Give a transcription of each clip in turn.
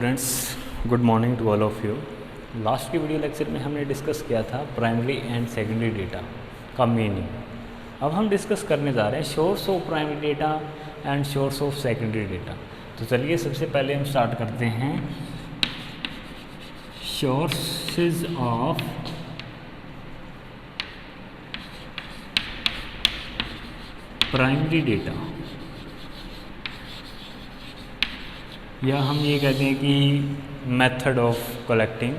Friends, good morning to all of you. Last के video lecture में हमने discuss किया था प्राइमरी एंड सेकेंडरी डेटा का मीनिंग। अब हम डिस्कस करने जा रहे हैं source of primary data and source of secondary data. तो चलिए सबसे पहले हम स्टार्ट करते हैं सोर्सेज ऑफ प्राइमरी डेटा, या हम ये कहते हैं कि method of collecting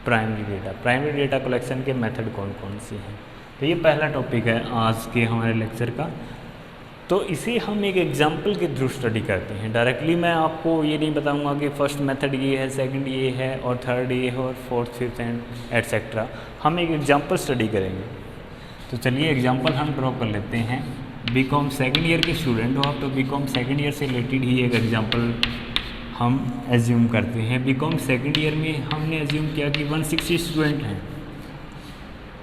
primary data. Primary data collection के मेथड कौन कौन से हैं, तो ये पहला टॉपिक है आज के हमारे लेक्चर का। तो इसे हम एक एग्जांपल के थ्रू स्टडी करते हैं। डायरेक्टली मैं आपको ये नहीं बताऊंगा कि फर्स्ट मेथड ये है, सेकंड ये है और थर्ड ये है और फोर्थ फिफ्थ एंड एटसेट्रा। हम एक एग्जांपल स्टडी करेंगे। तो चलिए एग्जांपल हम ड्रॉ कर लेते हैं। बीकॉम सेकेंड ईयर के स्टूडेंट हो आप, तो बीकॉम सेकेंड ईयर से रिलेटेड ही एक एग्जाम्पल हम एज्यूम करते हैं। बीकॉम सेकेंड ईयर में हमने एज्यूम किया कि 160 स्टूडेंट हैं।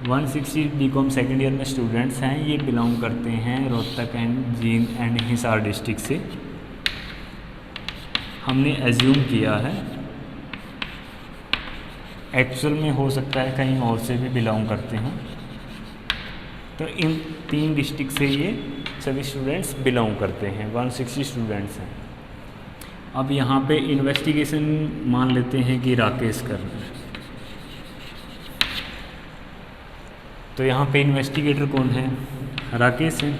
160 बीकॉम सेकेंड ईयर में स्टूडेंट्स हैं। ये बिलोंग करते हैं Rohtak and Jind and Hisar district से। हमने एज्यूम किया है, एक्चुअल में हो सकता है कहीं और से भी बिलोंग करते हैं। तो इन 3 डिस्ट्रिक्ट से ये सभी स्टूडेंट्स बिलोंग करते हैं। 160 स्टूडेंट्स हैं। अब यहाँ पे इन्वेस्टिगेशन मान लेते हैं कि राकेश कर रहे हैं। तो यहाँ पे इन्वेस्टिगेटर कौन है? राकेश है।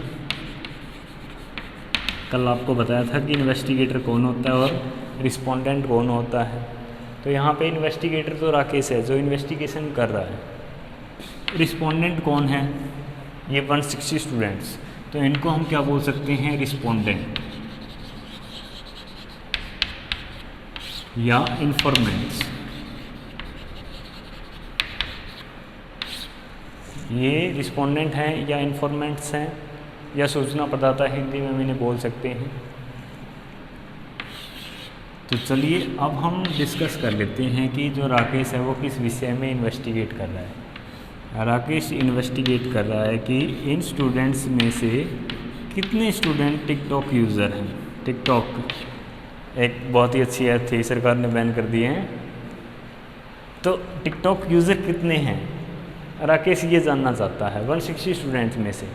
कल आपको बताया था कि इन्वेस्टिगेटर कौन होता है और रिस्पोंडेंट कौन होता है। तो यहाँ पे इन्वेस्टिगेटर तो राकेश है जो इन्वेस्टिगेशन कर रहा है। रिस्पोंडेंट कौन है? ये 160 स्टूडेंट्स। तो इनको हम क्या बोल सकते हैं? रिस्पोंडेंट या इन्फॉर्मेंट्स। ये रिस्पोंडेंट हैं या इन्फॉर्मेंट्स हैं या सूचना प्रदाता हिंदी में इन्हें बोल सकते हैं। तो चलिए अब हम डिस्कस कर लेते हैं कि जो राकेश है वो किस विषय में इन्वेस्टिगेट कर रहा है। राकेश इन्वेस्टिगेट कर रहा है कि इन स्टूडेंट्स में से कितने स्टूडेंट टिकटॉक यूज़र हैं। टिकटॉक एक बहुत ही अच्छी ऐप थी, सरकार ने बैन कर दिए हैं। तो टिकटॉक यूज़र कितने हैं राकेश ये जानना चाहता है 160 स्टूडेंट्स में से।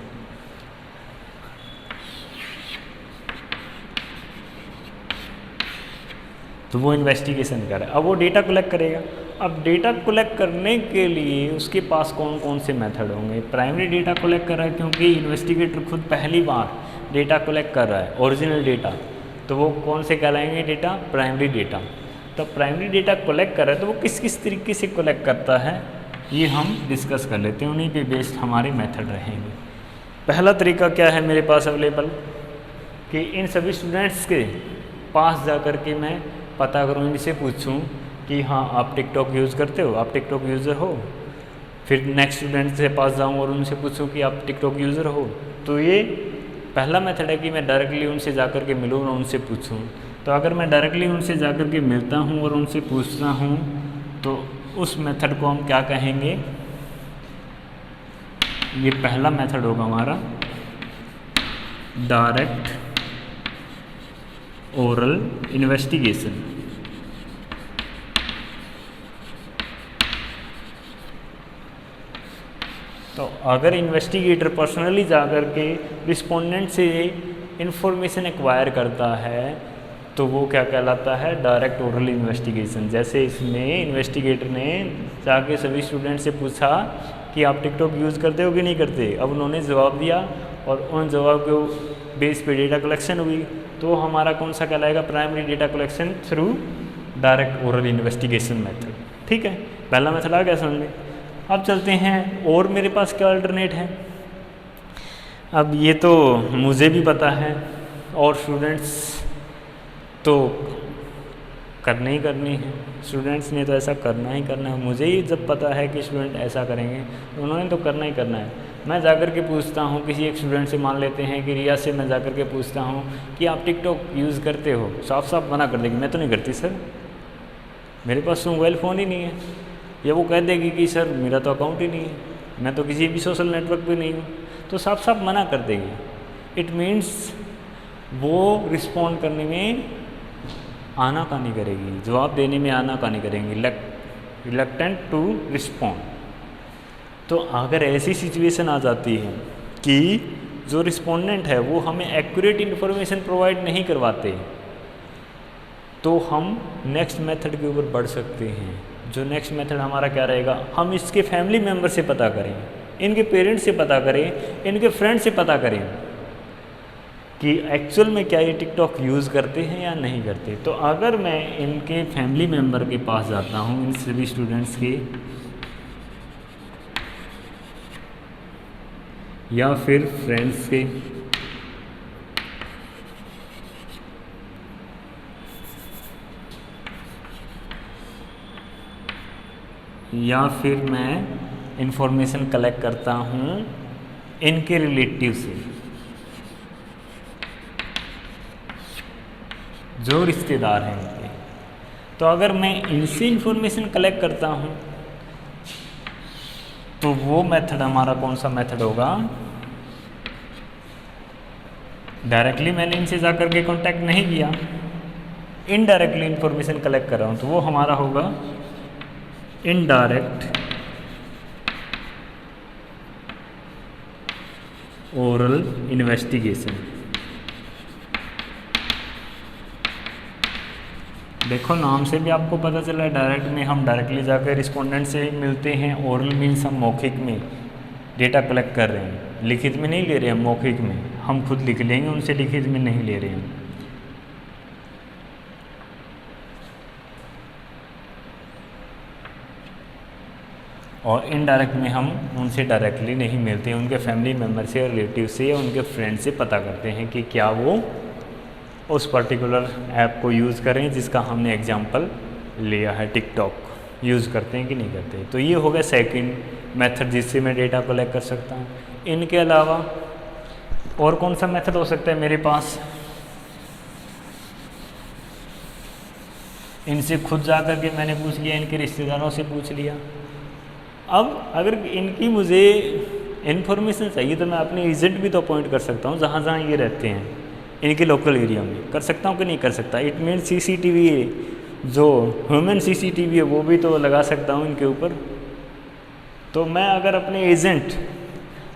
तो वो इन्वेस्टिगेशन कर रहा है। अब वो डेटा कलेक्ट करेगा। अब डेटा कलेक्ट करने के लिए उसके पास कौन कौन से मेथड होंगे? प्राइमरी डेटा कलेक्ट कर रहा है क्योंकि इन्वेस्टिगेटर खुद पहली बार डेटा कलेक्ट कर रहा है, ओरिजिनल डेटा। तो वो कौन से कहलाएंगे डेटा? Primary data. तो प्राइमरी डेटा कलेक्ट कर रहा है तो वो किस किस तरीके से कलेक्ट करता है ये हम डिस्कस कर लेते हैं। उन्हीं पे बेस्ड हमारे मेथड रहेंगे। पहला तरीका क्या है मेरे पास अवेलेबल कि इन सभी स्टूडेंट्स के पास जा कर के मैं पता करूँ, इनसे पूछूँ कि हाँ आप टिकटॉक यूज़ करते हो, आप टिकटॉक यूज़र हो। फिर नेक्स्ट स्टूडेंट से पास जाऊँ और उनसे पूछूँ कि आप टिकटॉक यूज़र हो। तो ये पहला मेथड है कि मैं डायरेक्टली उनसे जाकर के मिलूँ और उनसे पूछूँ। तो अगर मैं डायरेक्टली उनसे जाकर के मिलता हूँ और उनसे पूछता हूँ तो उस मेथड को हम क्या कहेंगे? ये पहला मेथड होगा हमारा डायरेक्ट ओरल इन्वेस्टिगेशन। तो अगर इन्वेस्टिगेटर पर्सनली जाकर के रिस्पोंडेंट से इंफॉर्मेशन एक्वायर करता है तो वो क्या कहलाता है? Direct oral investigation. जैसे इसमें इन्वेस्टिगेटर ने जाके सभी स्टूडेंट से पूछा कि आप टिकटॉक यूज़ करते हो कि नहीं करते। अब उन्होंने जवाब दिया और उन जवाब के बेस पे डेटा कलेक्शन हुई। तो हमारा कौन सा कहलाएगा? Primary data collection through direct oral investigation method. ठीक है, पहला मेथड आ गया समझ में। अब चलते हैं और मेरे पास क्या अल्टरनेट है। अब ये तो मुझे भी पता है और स्टूडेंट्स तो करनी ही करनी है। स्टूडेंट्स ने तो ऐसा करना ही करना है। मुझे ही जब पता है कि स्टूडेंट ऐसा करेंगे तो उन्होंने तो करना ही करना है। मैं जाकर के पूछता हूँ किसी एक स्टूडेंट से, मान लेते हैं कि रिया से मैं जाकर के पूछता हूँ कि आप टिकटॉक यूज़ करते हो। साफ साफ मना कर देगी, मैं तो नहीं करती सर, मेरे पास तो मोबाइल फ़ोन ही नहीं है। या वो कह देगी कि सर मेरा तो अकाउंट ही नहीं है, मैं तो किसी भी सोशल नेटवर्क पे नहीं हूँ। तो साफ साफ मना कर देगी। इट मीन्स वो रिस्पॉन्ड करने में आनाकानी करेगी, जवाब देने में आनाकानी करेंगी, रिलक्टेंट टू रिस्पॉन्ड। तो अगर ऐसी सिचुएशन आ जाती है कि जो रिस्पोंडेंट है वो हमें एक्यूरेट इन्फॉर्मेशन प्रोवाइड नहीं करवाते, तो हम नेक्स्ट मेथड के ऊपर बढ़ सकते हैं। जो नेक्स्ट मेथड हमारा क्या रहेगा, हम इसके फैमिली मेम्बर से पता करें, इनके पेरेंट्स से पता करें, इनके फ्रेंड से पता करें कि एक्चुअल में क्या ये टिकटॉक यूज़ करते हैं या नहीं करते। तो अगर मैं इनके फैमिली मेम्बर के पास जाता हूँ, इन सभी स्टूडेंट्स के, या फिर फ्रेंड्स के, या फिर मैं इंफॉर्मेशन कलेक्ट करता हूँ इनके रिलेटिव से, जो रिश्तेदार हैं इनके। तो अगर मैं इनसे इंफॉर्मेशन कलेक्ट करता हूँ तो वो मेथड हमारा कौन सा मेथड होगा, डायरेक्टली मैंने इनसे जा कर के कॉन्टैक्ट नहीं किया, इनडायरेक्टली इंफॉर्मेशन कलेक्ट कर रहा हूँ, तो वो हमारा होगा इनडायरेक्ट ओरल इन्वेस्टिगेशन। देखो नाम से भी आपको पता चला है, डायरेक्ट में हम डायरेक्टली जाकर रिस्पोंडेंट से मिलते हैं, ओरल मीन्स हम मौखिक में डेटा कलेक्ट कर रहे हैं, लिखित में नहीं ले रहे हैं, मौखिक में हम खुद लिख लेंगे, उनसे लिखित में नहीं ले रहे हैं। और इनडायरेक्ट में हम उनसे डायरेक्टली नहीं मिलते, उनके फैमिली मेम्बर से, रिलेटिव से या उनके फ्रेंड से पता करते हैं कि क्या वो उस पर्टिकुलर ऐप को यूज़ करें जिसका हमने एग्जांपल लिया है, टिकटॉक यूज़ करते हैं कि नहीं करते। तो ये हो गया सेकंड मेथड जिससे मैं डेटा कलेक्ट कर सकता हूँ। इनके अलावा और कौन सा मेथड हो सकता है मेरे पास, इनसे खुद जा कर के मैंने पूछ लिया, इनके रिश्तेदारों से पूछ लिया। अब अगर इनकी मुझे इन्फॉर्मेशन चाहिए तो मैं अपने एजेंट भी तो अपॉइंट कर सकता हूँ जहाँ जहाँ ये रहते हैं, इनके लोकल एरिया में कर सकता हूँ कि नहीं कर सकता। इट मीन सीसीटीवी, जो ह्यूमन सीसीटीवी है वो भी तो लगा सकता हूँ इनके ऊपर। तो मैं अगर अपने एजेंट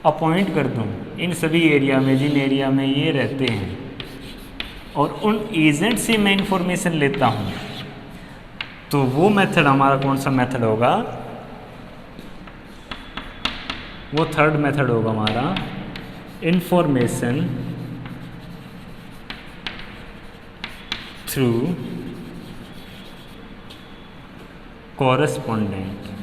अपॉइंट कर दूँ इन सभी एरिया में, जिन एरिया में ये रहते हैं, और उन एजेंट से मैं इंफॉर्मेशन लेता हूँ, तो वो मेथड हमारा कौन सा मेथड होगा, वो थर्ड मेथड होगा हमारा इंफॉर्मेशन थ्रू कॉरेस्पॉन्डेंट।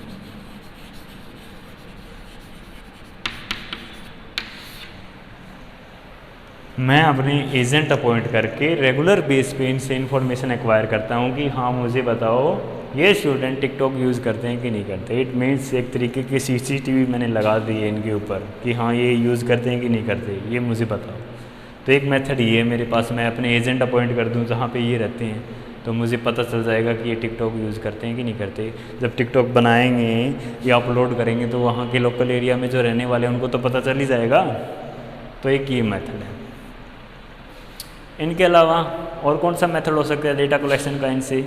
मैं अपने एजेंट अपॉइंट करके रेगुलर बेस पे इनसे इंफॉर्मेशन एक्वायर करता हूँ कि हाँ मुझे बताओ ये स्टूडेंट टिकटॉक यूज़ करते हैं कि नहीं करते। इट मीन्स एक तरीके की सीसीटीवी मैंने लगा दी है इनके ऊपर कि हाँ ये यूज़ करते हैं कि नहीं करते, ये मुझे बताओ। तो एक मेथड ये है मेरे पास, मैं अपने एजेंट अपॉइंट कर दूँ जहाँ पे ये रहते हैं, तो मुझे पता चल जाएगा कि ये टिकटॉक यूज़ करते हैं कि नहीं करते। जब टिकटॉक बनाएंगे या अपलोड करेंगे तो वहाँ के लोकल एरिया में जो रहने वाले हैं उनको तो पता चल ही जाएगा। तो एक ये मेथड है। इनके अलावा और कौन सा मेथड हो सकता है डेटा कलेक्शन का, इनसे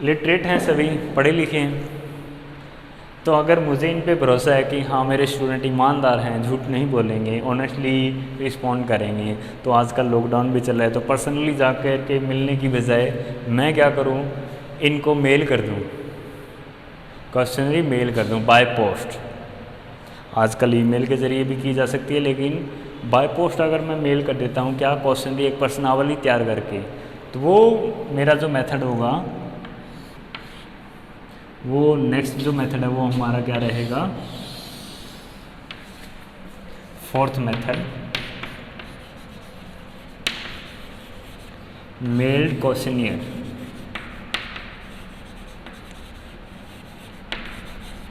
लिटरेट हैं सभी, पढ़े लिखे हैं, तो अगर मुझे इन पे भरोसा है कि हाँ मेरे स्टूडेंट ईमानदार हैं, झूठ नहीं बोलेंगे, ऑनेस्टली रिस्पॉन्ड करेंगे, तो आजकल लॉकडाउन भी चल रहा है, तो पर्सनली जा कर के मिलने की बजाय मैं क्या करूँ, इनको मेल कर दूँ, क्वेश्चनरी मेल कर दूँ बाय पोस्ट। आजकल ईमेल के ज़रिए भी की जा सकती है, लेकिन बाय पोस्ट अगर मैं मेल कर देता हूँ क्या, क्वेश्चनरी एक प्रश्नावली तैयार करके, तो वो मेरा जो मेथड होगा, वो नेक्स्ट जो मेथड है वो हमारा क्या रहेगा, फोर्थ मेथड, मेल्ड क्वेश्चनियर।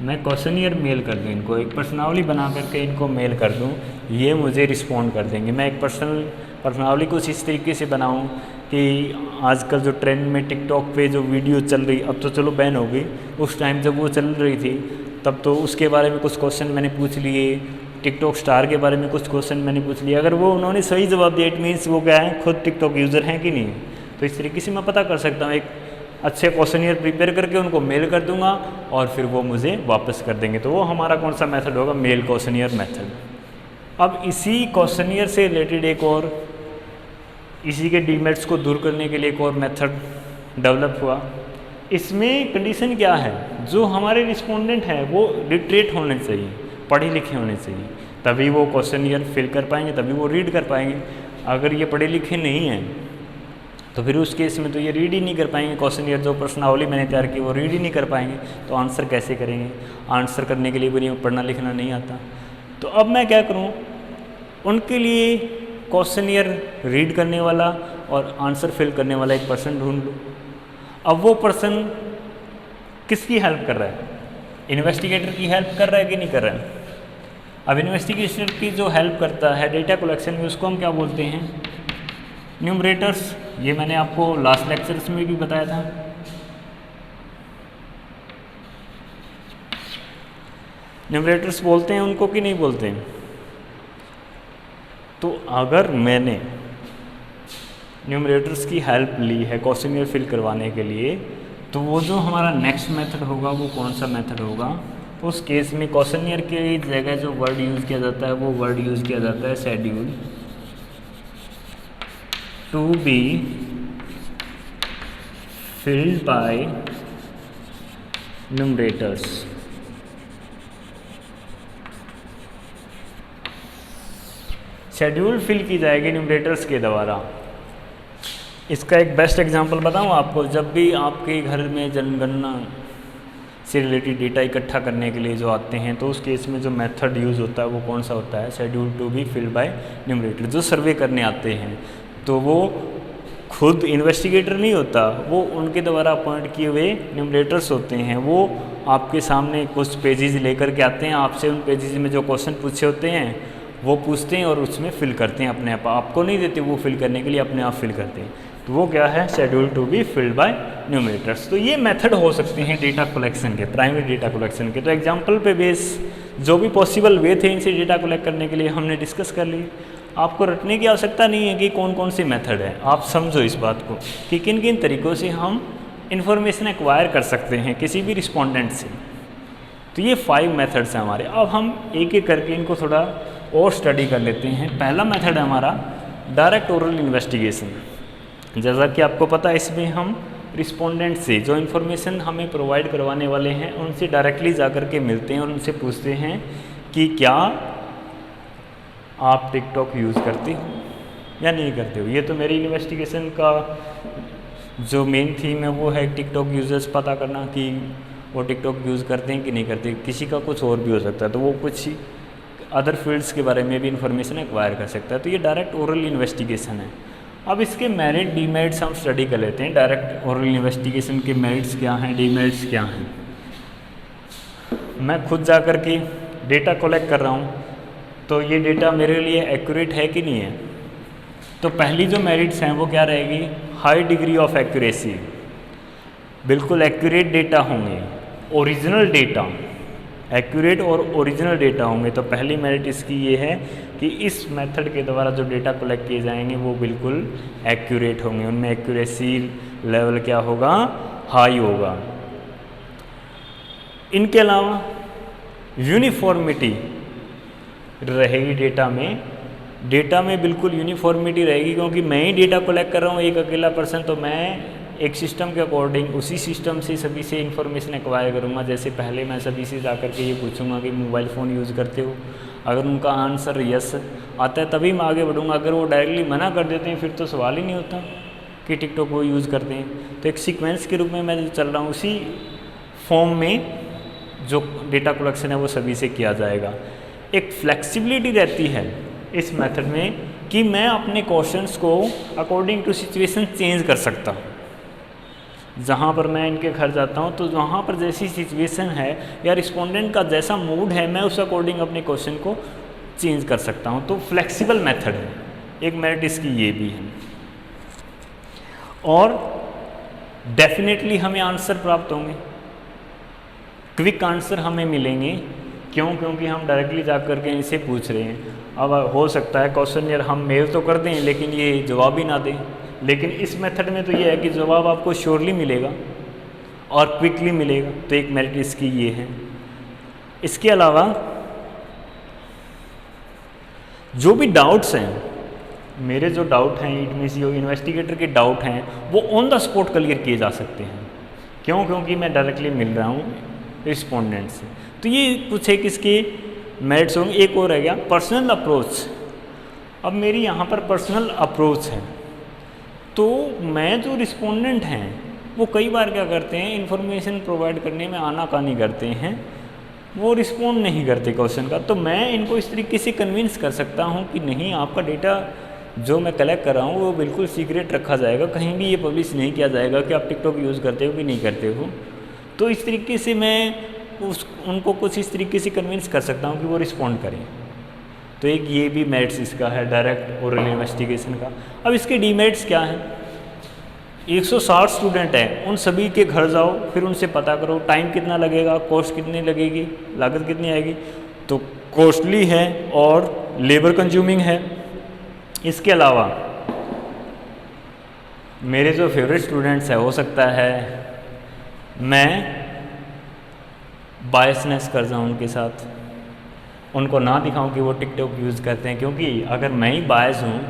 मैं क्वेश्चनियर मेल कर दूँ इनको, एक प्रश्नावली बना करके इनको मेल कर दूँ, ये मुझे रिस्पॉन्ड कर देंगे। मैं एक प्रश्नावली कुछ इस तरीके से बनाऊँ कि आजकल जो ट्रेंड में टिकटॉक पे जो वीडियो चल रही, अब तो चलो बैन हो गई, उस टाइम जब वो चल रही थी तब तो उसके बारे में कुछ क्वेश्चन मैंने पूछ लिए, टिकटॉक स्टार के बारे में कुछ क्वेश्चन मैंने पूछ लिए। अगर वो उन्होंने सही जवाब दिया, इट मीन्स वो क्या है, खुद टिकटॉक यूज़र हैं कि नहीं, तो इस तरीके से मैं पता कर सकता हूँ, एक अच्छे क्वेश्चनियर प्रिपेयर करके उनको मेल कर दूंगा और फिर वो मुझे वापस कर देंगे। तो वो हमारा कौन सा मेथड होगा, मेल क्वेश्चनियर मेथड। अब इसी क्वेश्चनियर से रिलेटेड एक और, इसी के डीमेरिट्स को दूर करने के लिए एक और मेथड डेवलप हुआ। इसमें कंडीशन क्या है, जो हमारे रिस्पोंडेंट हैं वो लिटरेट होने चाहिए, पढ़े लिखे होने चाहिए, तभी वो क्वेश्चनियर फिल कर पाएंगे, तभी वो रीड कर पाएंगे। अगर ये पढ़े लिखे नहीं हैं तो फिर उस केस में तो ये रीड ही नहीं कर पाएंगे क्वेश्चनियर, जो प्रश्नावली मैंने तैयार की वो रीड ही नहीं कर पाएंगे, तो आंसर कैसे करेंगे। आंसर करने के लिए भी पढ़ना लिखना नहीं आता। तो अब मैं क्या करूँ, उनके लिए क्वेश्चनियर रीड करने वाला और आंसर फिल करने वाला एक पर्सन ढूंढ लूँ। अब वो पर्सन किसकी हेल्प कर रहा है, इन्वेस्टिगेटर की हेल्प कर रहा है कि नहीं कर रहा है। अब इन्वेस्टिगेटर की जो हेल्प करता है डेटा कलेक्शन में, उसको हम क्या बोलते हैं, न्यूमरेटर्स। ये मैंने आपको लास्ट लेक्चर्स में भी बताया था। न्यूमरेटर्स बोलते हैं उनको कि नहीं बोलते हैं। तो अगर मैंने न्यूमरेटर्स की हेल्प ली है क्वेश्चनियर फिल करवाने के लिए, तो वो जो हमारा नेक्स्ट मेथड होगा वो कौन सा मेथड होगा, तो उस केस में क्वेश्चनियर की जगह जो वर्ड यूज़ किया जाता है वो वर्ड यूज़ किया जाता है schedule to be filled by enumerators. Schedule fill की जाएगी न्यूमरेटर्स के द्वारा। इसका एक बेस्ट एग्जांपल बताऊं आपको, जब भी आपके घर में जनगणना से रिलेटेड डेटा इकट्ठा करने के लिए जो आते हैं, तो उस केस में जो मेथड यूज़ होता है वो कौन सा होता है, schedule to be filled by enumerator. जो सर्वे करने आते हैं तो वो खुद इन्वेस्टिगेटर नहीं होता, वो उनके द्वारा अपॉइंट किए हुए न्यूमरेटर्स होते हैं। वो आपके सामने कुछ पेजेस लेकर के आते हैं, आपसे उन पेजेस में जो क्वेश्चन पूछे होते हैं वो पूछते हैं और उसमें फिल करते हैं अपने आप, आपको नहीं देते वो फिल करने के लिए, अपने आप फिल करते हैं। तो वो क्या है, schedule to be filled by enumerators. तो ये मेथड हो सकते हैं डेटा कलेक्शन के, प्राइमरी डेटा कलेक्शन के। तो एग्जांपल पे बेस जो भी पॉसिबल वे थे इनसे डेटा कलेक्ट करने के लिए हमने डिस्कस कर लिए। आपको रटने की आवश्यकता नहीं है कि कौन कौन सी मेथड है, आप समझो इस बात को कि किन किन तरीक़ों से हम इंफॉर्मेशन एक्वायर कर सकते हैं किसी भी रिस्पोंडेंट से। तो ये 5 मेथड्स हैं हमारे। अब हम एक एक करके इनको थोड़ा और स्टडी कर लेते हैं। पहला मेथड है हमारा डायरेक्ट ओरल इन्वेस्टिगेशन। जैसा कि आपको पता है, इसमें हम रिस्पोंडेंट से जो इन्फॉर्मेशन हमें प्रोवाइड करवाने वाले हैं उनसे डायरेक्टली जा कर के मिलते हैं और उनसे पूछते हैं कि क्या आप टिकटॉक यूज़ करते हो या नहीं करते हो। ये तो मेरी इन्वेस्टिगेशन का जो मेन थीम है वो है टिकटॉक यूजर्स पता करना कि वो टिकटॉक यूज़ करते हैं कि नहीं करते। किसी का कुछ और भी हो सकता है, तो वो कुछ अदर फील्ड्स के बारे में भी इन्फॉर्मेशन एक्वायर कर सकता है। तो ये डायरेक्ट ओरल इन्वेस्टिगेशन है। अब इसके मेरिट डीमेरिट्स हम स्टडी कर लेते हैं। डायरेक्ट ओरल इन्वेस्टिगेशन के मेरिट्स क्या हैं, डीमेरिट्स क्या हैं। मैं खुद जा कर के डेटा कलेक्ट कर रहा हूँ, तो ये डेटा मेरे लिए एक्यूरेट है कि नहीं है। तो पहली जो मेरिट्स हैं वो क्या रहेगी, हाई डिग्री ऑफ एक्यूरेसी, बिल्कुल एक्यूरेट डेटा होंगे, ओरिजिनल डेटा, एक्यूरेट और ओरिजिनल डेटा होंगे। तो पहली मेरिट इसकी ये है कि इस मेथड के द्वारा जो डेटा कलेक्ट किए जाएंगे वो बिल्कुल एक्यूरेट होंगे, उनमें एक्यूरेसी लेवल क्या होगा, हाई होगा। इनके अलावा यूनिफॉर्मिटी रहेगी डेटा में बिल्कुल यूनिफॉर्मिटी रहेगी, क्योंकि मैं ही डेटा कलेक्ट कर रहा हूँ एक अकेला पर्सन, तो मैं एक सिस्टम के अकॉर्डिंग उसी सिस्टम से सभी से इन्फॉर्मेशन एक्वायर करूँगा। जैसे पहले मैं सभी से जाकर के ये पूछूंगा कि मोबाइल फ़ोन यूज़ करते हो, अगर उनका आंसर यस आता है तभी मैं आगे बढ़ूँगा। अगर वो डायरेक्टली मना कर देते हैं फिर तो सवाल ही नहीं होता कि टिकटॉक वो यूज़ करते हैं। तो एक सीक्वेंस के रूप में मैं जो चल रहा हूँ उसी फॉर्म में जो डेटा कलेक्शन है वो सभी से किया जाएगा। एक फ्लेक्सिबिलिटी रहती है इस मेथड में कि मैं अपने क्वेश्चंस को अकॉर्डिंग टू सिचुएशन चेंज कर सकता हूँ। जहाँ पर मैं इनके घर जाता हूँ तो वहाँ पर जैसी सिचुएशन है या रिस्पोंडेंट का जैसा मूड है मैं उस अकॉर्डिंग अपने क्वेश्चन को चेंज कर सकता हूँ। तो फ्लेक्सिबल मेथड है, एक मेरिट इसकी ये भी है। और डेफिनेटली हमें आंसर प्राप्त होंगे, क्विक आंसर हमें मिलेंगे। क्योंकि हम डायरेक्टली जा कर के इनसे पूछ रहे हैं। अब हो सकता है क्वेश्चन यार हम मेल तो कर दें लेकिन ये जवाब ही ना दें, लेकिन इस मेथड में तो ये है कि जवाब आपको श्योरली मिलेगा और क्विकली मिलेगा, तो एक मेरिट इसकी ये है। इसके अलावा जो भी डाउट्स हैं, मेरे जो डाउट हैं, इट मीन्स जो इन्वेस्टिगेटर के डाउट हैं, वो ऑन द स्पॉट क्लियर किए जा सकते हैं। क्यों? क्योंकि मैं डायरेक्टली मिल रहा हूँ रिस्पोंडेंट से। तो ये कुछ एक इसके मेरिट्स होंगे। एक और रह गया पर्सनल अप्रोच। अब मेरी यहाँ पर पर्सनल अप्रोच है, तो मैं जो रिस्पोंडेंट हैं वो कई बार क्या करते हैं, इन्फॉर्मेशन प्रोवाइड करने में आनाकानी करते हैं, वो रिस्पोंड नहीं करते क्वेश्चन का। तो मैं इनको इस तरीके से कन्विंस कर सकता हूँ कि नहीं, आपका डेटा जो मैं कलेक्ट कर रहा हूँ वो बिल्कुल सीक्रेट रखा जाएगा, कहीं भी ये पब्लिश नहीं किया जाएगा कि आप टिकटॉक यूज़ करते हो कि नहीं करते हो। तो इस तरीके से मैं उनको कुछ इस तरीके से कन्विंस कर सकता हूँ कि वो रिस्पॉन्ड करें। तो एक ये भी मेरिट्स इसका है डायरेक्ट ओरल इन्वेस्टिगेशन का। अब इसके डीमेरिट्स क्या हैं? 160 स्टूडेंट हैं, उन सभी के घर जाओ, फिर उनसे पता करो टाइम कितना लगेगा, कॉस्ट कितनी लगेगी, लागत कितनी आएगी। तो कॉस्टली है और लेबर कंज्यूमिंग है। इसके अलावा मेरे जो फेवरेट स्टूडेंट्स हैं, हो सकता है मैं बायसनेस कर जाऊँ उनके साथ, उनको ना दिखाऊं कि वो टिकटॉक यूज़ करते हैं, क्योंकि अगर मैं ही बायस हूँ,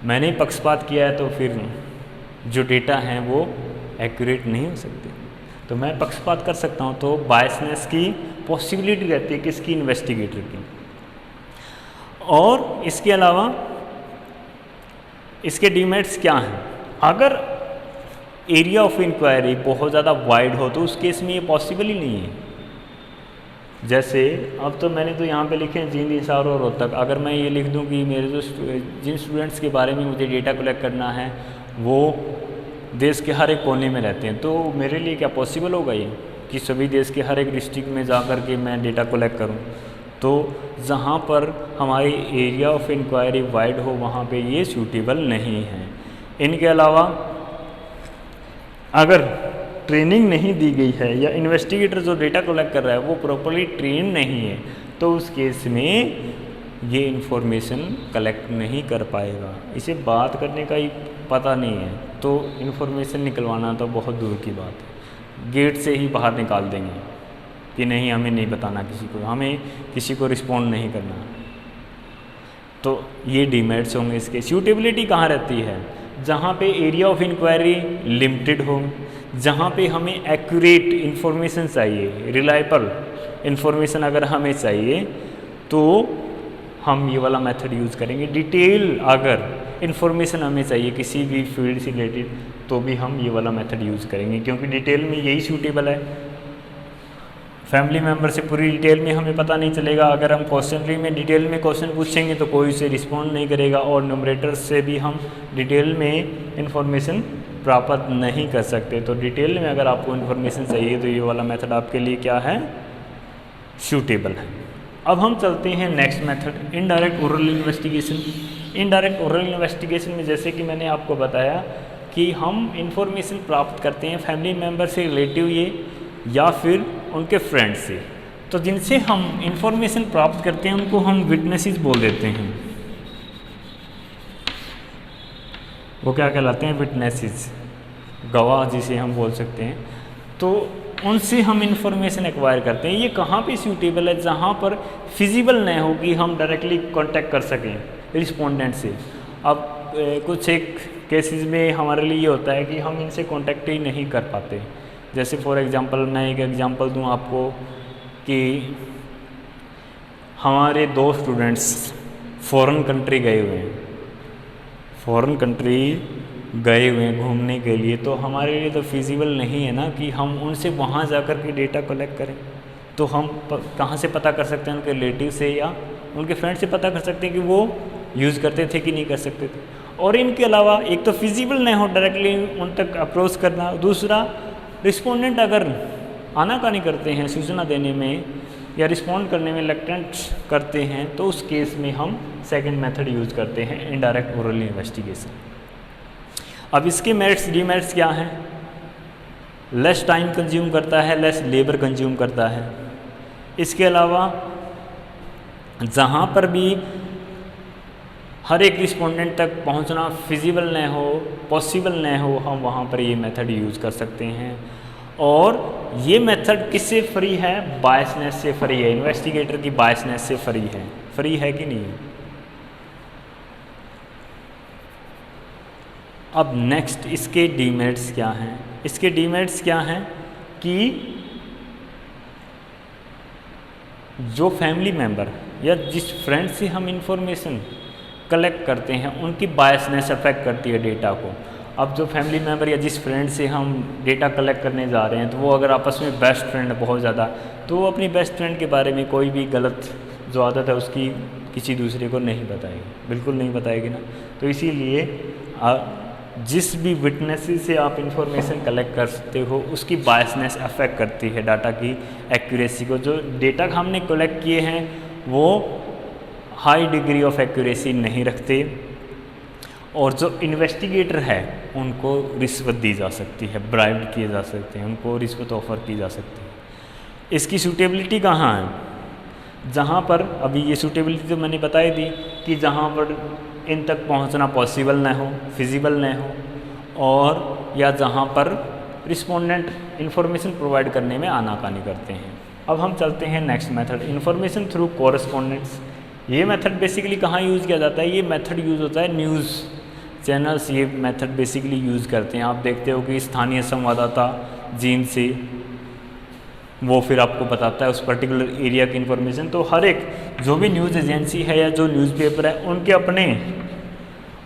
मैंने ही पक्षपात किया है, तो फिर जो डेटा हैं वो एक्यूरेट नहीं हो सकते। तो मैं पक्षपात कर सकता हूँ, तो बायसनेस की पॉसिबिलिटी रहती है किसकी? इन्वेस्टिगेटर की। और इसके अलावा इसके डीमेरिट्स क्या हैं? अगर एरिया ऑफ इंक्वायरी बहुत ज़्यादा वाइड हो तो उस केस में ये पॉसिबल ही नहीं है। जैसे अब तो मैंने तो यहाँ पे लिखे हैं जींद, हिसार और रोहतक। अगर मैं ये लिख दूँ कि मेरे जो जिन स्टूडेंट्स के बारे में मुझे डेटा कलेक्ट करना है वो देश के हर एक कोने में रहते हैं, तो मेरे लिए क्या पॉसिबल होगा ये कि सभी देश के हर एक डिस्ट्रिक्ट में जा कर के मैं डेटा कलेक्ट करूँ? तो जहाँ पर हमारी एरिया ऑफ इंक्वायरी वाइड हो वहाँ पे ये सूटेबल नहीं है। इनके अलावा अगर ट्रेनिंग नहीं दी गई है या इन्वेस्टिगेटर जो डेटा कलेक्ट कर रहा है वो प्रॉपर्ली ट्रेन नहीं है, तो उस केस में ये इन्फॉर्मेशन कलेक्ट नहीं कर पाएगा। इसे बात करने का ही पता नहीं है, तो इन्फॉर्मेशन निकलवाना तो बहुत दूर की बात है। गेट से ही बाहर निकाल देंगे कि नहीं, हमें नहीं बताना किसी को, हमें किसी को रिस्पॉन्ड नहीं करना। तो ये डीमेरिट्स होंगे इसके। सूटेबिलिटी कहाँ रहती है? जहाँ पे एरिया ऑफ इंक्वायरी लिमिटेड हो, जहाँ पे हमें एक्यूरेट इन्फॉर्मेशन चाहिए, रिलायबल इन्फॉर्मेशन अगर हमें चाहिए, तो हम ये वाला मेथड यूज़ करेंगे। डिटेल अगर इन्फॉर्मेशन हमें चाहिए किसी भी फील्ड से रिलेटेड, तो भी हम ये वाला मेथड यूज़ करेंगे, क्योंकि डिटेल में यही सूटेबल है। फैमिली मेम्बर से पूरी डिटेल में हमें पता नहीं चलेगा। अगर हम क्वेश्चनरी में डिटेल में क्वेश्चन पूछेंगे तो कोई उसे रिस्पॉन्ड नहीं करेगा, और न्यूमरेटर से भी हम डिटेल में इंफॉर्मेशन प्राप्त नहीं कर सकते। तो डिटेल में अगर आपको इन्फॉर्मेशन चाहिए तो ये वाला मेथड आपके लिए क्या है? सूटेबल है। अब हम चलते हैं next method, indirect oral investigation. Indirect oral investigation में जैसे कि मैंने आपको बताया कि हम इंफॉर्मेशन प्राप्त करते हैं फैमिली मेम्बर से, रिलेटिव ये, या फिर उनके फ्रेंड से। तो जिनसे हम इंफॉर्मेशन प्राप्त करते हैं उनको हम विटनेसेस बोल देते हैं। वो क्या कहलाते हैं? विटनेसेस, गवाह जिसे हम बोल सकते हैं। तो उनसे हम इंफॉर्मेशन एक्वायर करते हैं। ये कहाँ पे सूटेबल है? जहाँ पर फिजिबल न हो कि हम डायरेक्टली कांटेक्ट कर सकें रिस्पोंडेंट से। अब कुछ एक केसेस में हमारे लिए ये होता है कि हम इनसे कांटेक्ट ही नहीं कर पाते। जैसे फॉर एग्जांपल, मैं एक एग्जांपल दूं आपको कि हमारे 2 स्टूडेंट्स फॉरेन कंट्री गए हुए हैं, फॉरेन कंट्री गए हुए हैं घूमने के लिए। तो हमारे लिए तो फिजिबल नहीं है ना कि हम उनसे वहाँ जाकर के डेटा कलेक्ट करें। तो हम कहाँ से पता कर सकते हैं? उनके रिलेटिव से या उनके फ्रेंड से पता कर सकते हैं कि वो यूज़ करते थे कि नहीं कर सकते थे। और इनके अलावा एक तो फिजिबल नहीं हो डायरेक्टली उन तक अप्रोच करना, दूसरा रिस्पोंडेंट अगर आनाकानी करते हैं सूचना देने में या रिस्पॉन्ड करने में रिलक्टेंट करते हैं, तो उस केस में हम सेकंड मेथड यूज़ करते हैं, इनडायरेक्ट ओरल इन्वेस्टिगेशन। अब इसके मेरिट्स डीमेरिट्स क्या हैं? लेस टाइम कंज्यूम करता है, लेस लेबर कंज्यूम करता है। इसके अलावा जहाँ पर भी हर एक रिस्पोंडेंट तक पहुंचना फिजिबल न हो, पॉसिबल न हो, हम वहाँ पर ये मेथड यूज़ कर सकते हैं। और ये मेथड किससे फ्री है? बायसनेस से फ्री है, इन्वेस्टिगेटर की बायसनेस से फ्री है कि नहीं? अब नेक्स्ट इसके डीमेरिट्स क्या हैं? इसके डीमेरिट्स क्या हैं कि जो फैमिली मेम्बर या जिस फ्रेंड से हम इंफॉर्मेशन कलेक्ट करते हैं उनकी बायसनेस अफेक्ट करती है डेटा को। अब जो फैमिली मेम्बर या जिस फ्रेंड से हम डेटा कलेक्ट करने जा रहे हैं, तो वो अगर आपस में बेस्ट फ्रेंड है बहुत ज़्यादा, तो वो अपनी बेस्ट फ्रेंड के बारे में कोई भी गलत जो आदत है उसकी किसी दूसरे को नहीं बताएगी, बिल्कुल नहीं बताएगी ना। तो इसीलिए जिस भी विटनेसेस से आप इंफॉर्मेशन कलेक्ट कर सकते हो उसकी बायसनेस अफेक्ट करती है डाटा की एक्यूरेसी को। जो डेटा हमने कलेक्ट किए हैं वो हाई डिग्री ऑफ एक्यूरेसी नहीं रखते, और जो इन्वेस्टिगेटर है उनको रिश्वत दी जा सकती है, ब्राइब किए जा सकते हैं, उनको रिश्वत ऑफर की जा सकती है। इसकी सूटेबिलिटी कहाँ है? जहाँ पर अभी ये सूटेबिलिटी तो मैंने बताई दी कि जहाँ पर इन तक पहुँचना पॉसिबल न हो, फिजिबल न हो, और या जहाँ पर रिस्पोंडेंट इंफॉर्मेशन प्रोवाइड करने में आनाकानी करते हैं। अब हम चलते हैं नेक्स्ट मेथड, इंफॉर्मेशन थ्रू कोरेस्पोंडेंट्स। ये मेथड बेसिकली कहाँ यूज़ किया जाता है? ये मेथड यूज़ होता है न्यूज़ चैनल्स, ये मेथड बेसिकली यूज़ करते हैं। आप देखते हो कि स्थानीय संवाददाता जीन से वो फिर आपको बताता है उस पर्टिकुलर एरिया की इन्फॉर्मेशन। तो हर एक जो भी न्यूज़ एजेंसी है या जो न्यूज़पेपर है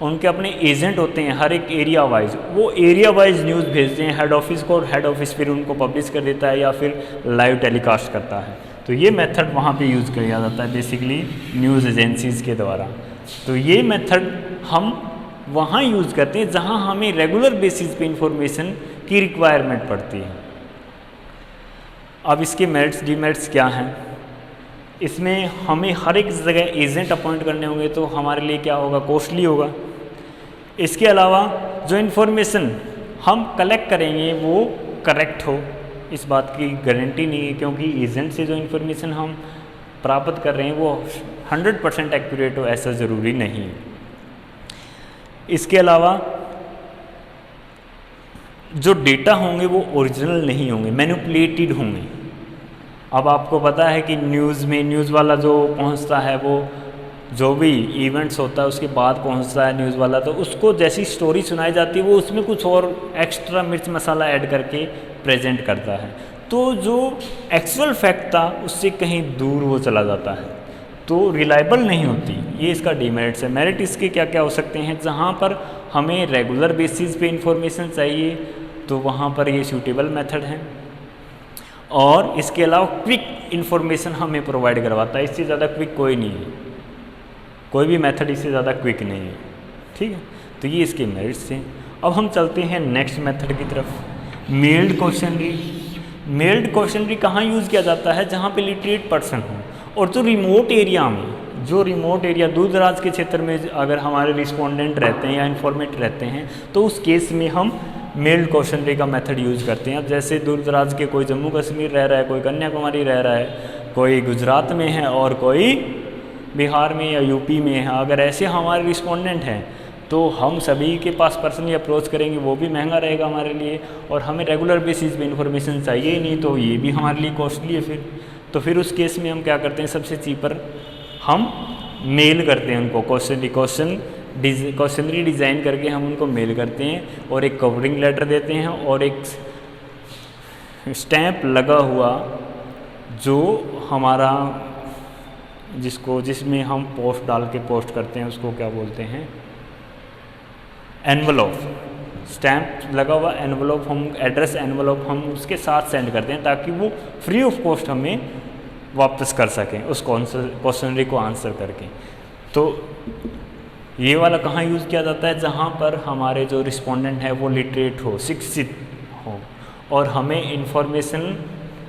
उनके अपने एजेंट होते हैं हर एक एरिया वाइज। वो एरिया वाइज न्यूज़ भेजते हैं हेड ऑफिस को, और हेड ऑफिस फिर उनको पब्लिश कर देता है या फिर लाइव टेलीकास्ट करता है। तो ये मेथड वहाँ पे यूज़ किया जाता है बेसिकली न्यूज़ एजेंसीज़ के द्वारा। तो ये मेथड हम वहाँ यूज़ करते हैं जहाँ हमें रेगुलर बेसिस पे इंफॉर्मेशन की रिक्वायरमेंट पड़ती है। अब इसके मेरिट्स डीमेरिट्स क्या हैं? इसमें हमें हर एक जगह एजेंट अपॉइंट करने होंगे, तो हमारे लिए क्या होगा? कॉस्टली होगा। इसके अलावा जो इन्फॉर्मेशन हम कलेक्ट करेंगे वो करेक्ट हो, इस बात की गारंटी नहीं है, क्योंकि एजेंट से जो इन्फॉर्मेशन हम प्राप्त कर रहे हैं वो 100% एक्यूरेट हो, ऐसा ज़रूरी नहीं है। इसके अलावा जो डेटा होंगे वो ओरिजिनल नहीं होंगे, मैनिपुलेटेड होंगे। अब आपको पता है कि न्यूज़ में न्यूज़ वाला जो पहुंचता है वो जो भी इवेंट्स होता है उसके बाद पहुंचता है न्यूज़ वाला, तो उसको जैसी स्टोरी सुनाई जाती है वो उसमें कुछ और एक्स्ट्रा मिर्च मसाला ऐड करके प्रेजेंट करता है, तो जो एक्चुअल फैक्ट था उससे कहीं दूर वो चला जाता है, तो रिलायबल नहीं होती। ये इसका डीमेरिट्स है। मेरिट इसके क्या क्या हो सकते हैं? जहाँ पर हमें रेगुलर बेसिस पे इंफॉर्मेशन चाहिए तो वहाँ पर ये सूटेबल मेथड है, और इसके अलावा क्विक इन्फॉर्मेशन हमें प्रोवाइड करवाता है। इससे ज़्यादा क्विक कोई नहीं है, कोई भी मेथड इससे ज़्यादा क्विक नहीं है। ठीक है, तो ये इसके मेरिट्स हैं। अब हम चलते हैं नेक्स्ट मेथड की तरफ, मेल्ड क्वेश्चनरी। मेल्ड क्वेश्चनरी कहाँ यूज़ किया जाता है? जहाँ पे लिटरेट पर्सन हो, और जो रिमोट एरिया में, जो रिमोट एरिया दूर दराज के क्षेत्र में अगर हमारे रिस्पोंडेंट रहते हैं या इन्फॉर्मेट रहते हैं, तो उस केस में हम मेल्ड क्वेश्चनरी का मेथड यूज़ करते हैं। अब जैसे दूर दराज के कोई जम्मू कश्मीर रह रहा है, कोई कन्याकुमारी रह रहा है, कोई गुजरात में है और कोई बिहार में या यूपी में है, अगर ऐसे हमारे रिस्पोंडेंट हैं तो हम सभी के पास पर्सनली अप्रोच करेंगे, वो भी महंगा रहेगा हमारे लिए, और हमें रेगुलर बेसिस पे इन्फॉर्मेशन चाहिए ही नहीं, तो ये भी हमारे लिए कॉस्टली है। फिर उस केस में हम क्या करते हैं? सबसे चीपर हम मेल करते हैं उनको, क्वेश्चनरी डिज़ाइन करके हम उनको मेल करते हैं, और एक कवरिंग लेटर देते हैं और एक स्टैंप लगा हुआ जो हमारा जिसमें हम पोस्ट डाल के पोस्ट करते हैं उसको क्या बोलते हैं? एनवलप। स्टैंप लगा हुआ एनवलप, हम एड्रेस एनवलप हम उसके साथ सेंड करते हैं ताकि वो फ्री ऑफ कॉस्ट हमें वापस कर सकें उस क्वेश्चनरी को आंसर करके। तो ये वाला कहाँ यूज़ किया जाता है? जहाँ पर हमारे जो रिस्पोंडेंट है वो लिटरेट हो, शिक्षित हो, और हमें इन्फॉर्मेशन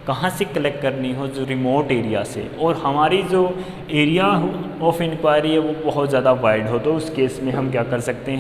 कहाँ से कलेक्ट करनी हो? जो रिमोट एरिया से, और हमारी जो एरिया ऑफ इंक्वायरी है वो बहुत ज़्यादा वाइड हो, तो उस केस में हम क्या कर सकते हैं?